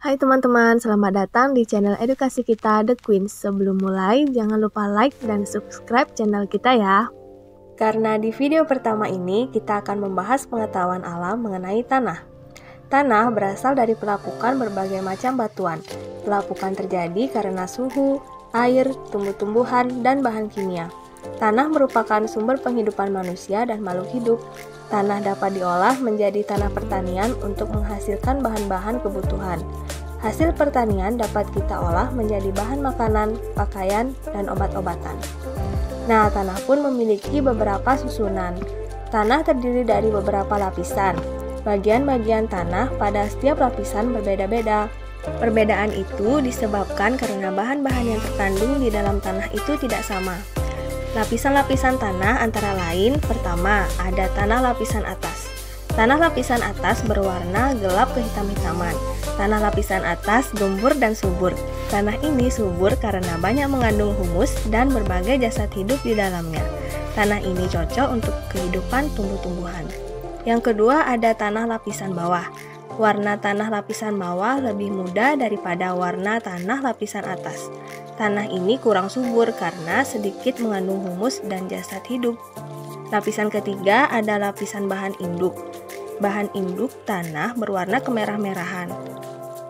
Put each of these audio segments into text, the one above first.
Hai teman-teman, selamat datang di channel edukasi kita The Queens. Sebelum mulai, jangan lupa like dan subscribe channel kita ya. Karena di video pertama ini kita akan membahas pengetahuan alam mengenai tanah. Tanah berasal dari pelapukan berbagai macam batuan. Pelapukan terjadi karena suhu, air, tumbuh-tumbuhan, dan bahan kimia. Tanah merupakan sumber penghidupan manusia dan makhluk hidup. Tanah dapat diolah menjadi tanah pertanian untuk menghasilkan bahan-bahan kebutuhan. Hasil pertanian dapat kita olah menjadi bahan makanan, pakaian, dan obat-obatan. Nah, tanah pun memiliki beberapa susunan. Tanah terdiri dari beberapa lapisan. Bagian-bagian tanah pada setiap lapisan berbeda-beda. Perbedaan itu disebabkan karena bahan-bahan yang terkandung di dalam tanah itu tidak sama. Lapisan-lapisan tanah antara lain, pertama, ada tanah lapisan atas. Tanah lapisan atas berwarna gelap kehitam-hitaman. Tanah lapisan atas gembur dan subur. Tanah ini subur karena banyak mengandung humus dan berbagai jasad hidup di dalamnya. Tanah ini cocok untuk kehidupan tumbuh-tumbuhan. Yang kedua ada tanah lapisan bawah. Warna tanah lapisan bawah lebih muda daripada warna tanah lapisan atas. Tanah ini kurang subur karena sedikit mengandung humus dan jasad hidup. Lapisan ketiga ada lapisan bahan induk. Bahan induk tanah berwarna kemerah-merahan.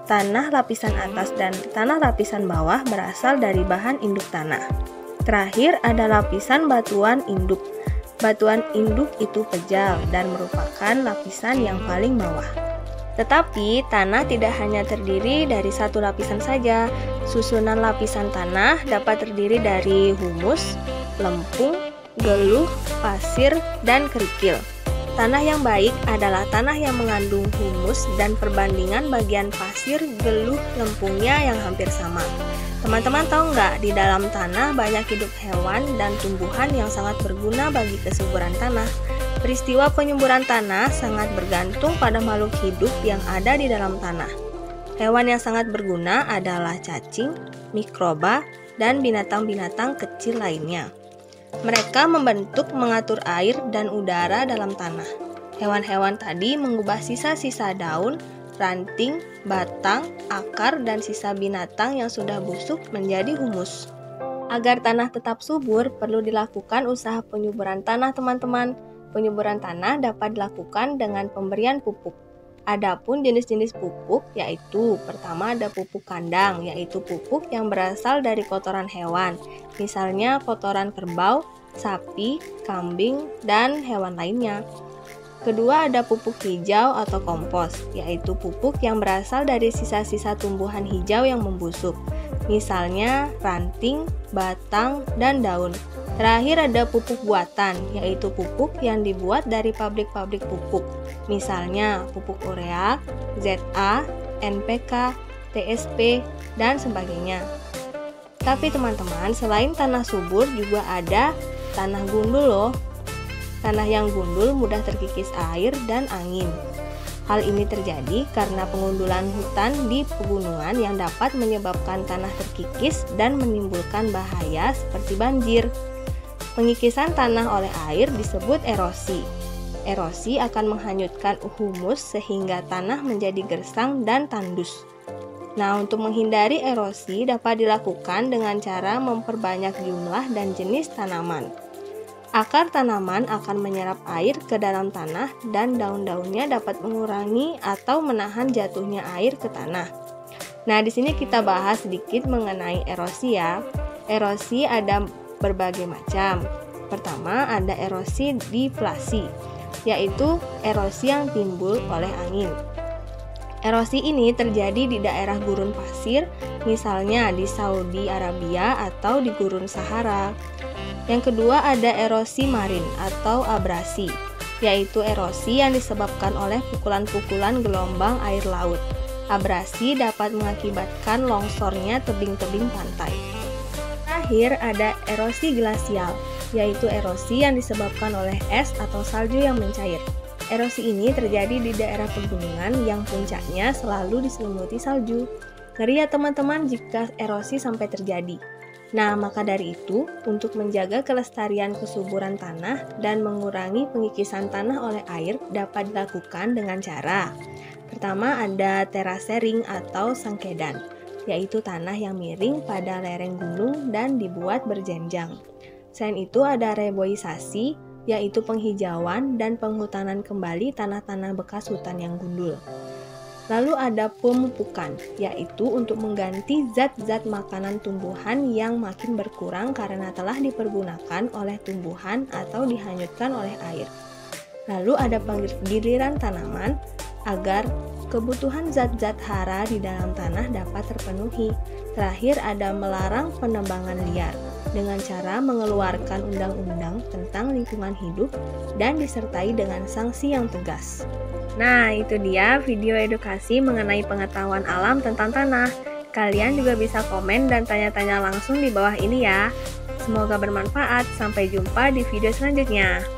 Tanah lapisan atas dan tanah lapisan bawah berasal dari bahan induk tanah. Terakhir ada lapisan batuan induk. Batuan induk itu pejal dan merupakan lapisan yang paling bawah. Tetapi tanah tidak hanya terdiri dari satu lapisan saja. Susunan lapisan tanah dapat terdiri dari humus, lempung, geluh, pasir, dan kerikil. Tanah yang baik adalah tanah yang mengandung humus dan perbandingan bagian pasir, geluh, lempungnya yang hampir sama. Teman-teman tahu nggak, di dalam tanah banyak hidup hewan dan tumbuhan yang sangat berguna bagi kesuburan tanah. Peristiwa penyuburan tanah sangat bergantung pada makhluk hidup yang ada di dalam tanah. Hewan yang sangat berguna adalah cacing, mikroba, dan binatang-binatang kecil lainnya. Mereka membentuk mengatur air dan udara dalam tanah. Hewan-hewan tadi mengubah sisa-sisa daun, ranting, batang, akar, dan sisa binatang yang sudah busuk menjadi humus. Agar tanah tetap subur, perlu dilakukan usaha penyuburan tanah, teman-teman. Penyuburan tanah dapat dilakukan dengan pemberian pupuk. Adapun jenis-jenis pupuk yaitu pertama ada pupuk kandang, yaitu pupuk yang berasal dari kotoran hewan, misalnya kotoran kerbau, sapi, kambing, dan hewan lainnya. Kedua ada pupuk hijau atau kompos, yaitu pupuk yang berasal dari sisa-sisa tumbuhan hijau yang membusuk, misalnya ranting, batang, dan daun. Terakhir ada pupuk buatan, yaitu pupuk yang dibuat dari pabrik-pabrik pupuk, misalnya pupuk urea, ZA, NPK, TSP, dan sebagainya. Tapi teman-teman, selain tanah subur juga ada tanah gundul loh. Tanah yang gundul mudah terkikis air dan angin. Hal ini terjadi karena pengundulan hutan di pegunungan yang dapat menyebabkan tanah terkikis dan menimbulkan bahaya seperti banjir. Pengikisan tanah oleh air disebut erosi. Erosi akan menghanyutkan humus sehingga tanah menjadi gersang dan tandus. Nah, untuk menghindari erosi dapat dilakukan dengan cara memperbanyak jumlah dan jenis tanaman. Akar tanaman akan menyerap air ke dalam tanah dan daun-daunnya dapat mengurangi atau menahan jatuhnya air ke tanah. Nah, di sini kita bahas sedikit mengenai erosi ya. Erosi ada berbagai macam. Pertama, ada erosi diflasi, yaitu erosi yang timbul oleh angin. Erosi ini terjadi di daerah gurun pasir, misalnya di Saudi Arabia atau di gurun Sahara. Yang kedua ada erosi marin atau abrasi, yaitu erosi yang disebabkan oleh pukulan-pukulan gelombang air laut. Abrasi dapat mengakibatkan longsornya tebing-tebing pantai. Terakhir ada erosi glasial, yaitu erosi yang disebabkan oleh es atau salju yang mencair. Erosi ini terjadi di daerah pegunungan yang puncaknya selalu diselimuti salju. Ngeri ya teman-teman jika erosi sampai terjadi. Nah, maka dari itu, untuk menjaga kelestarian kesuburan tanah dan mengurangi pengikisan tanah oleh air dapat dilakukan dengan cara Pertama ada terasering atau sengkedan, yaitu tanah yang miring pada lereng gunung dan dibuat berjenjang. Selain itu ada reboisasi, yaitu penghijauan dan penghutanan kembali tanah-tanah bekas hutan yang gundul. Lalu ada pemupukan, yaitu untuk mengganti zat-zat makanan tumbuhan yang makin berkurang karena telah dipergunakan oleh tumbuhan atau dihanyutkan oleh air. Lalu ada penggiliran tanaman agar kebutuhan zat-zat hara di dalam tanah dapat terpenuhi. Terakhir ada melarang penebangan liar dengan cara mengeluarkan undang-undang tentang lingkungan hidup dan disertai dengan sanksi yang tegas. Nah, itu dia video edukasi mengenai pengetahuan alam tentang tanah. Kalian juga bisa komen dan tanya-tanya langsung di bawah ini ya. Semoga bermanfaat. Sampai jumpa di video selanjutnya.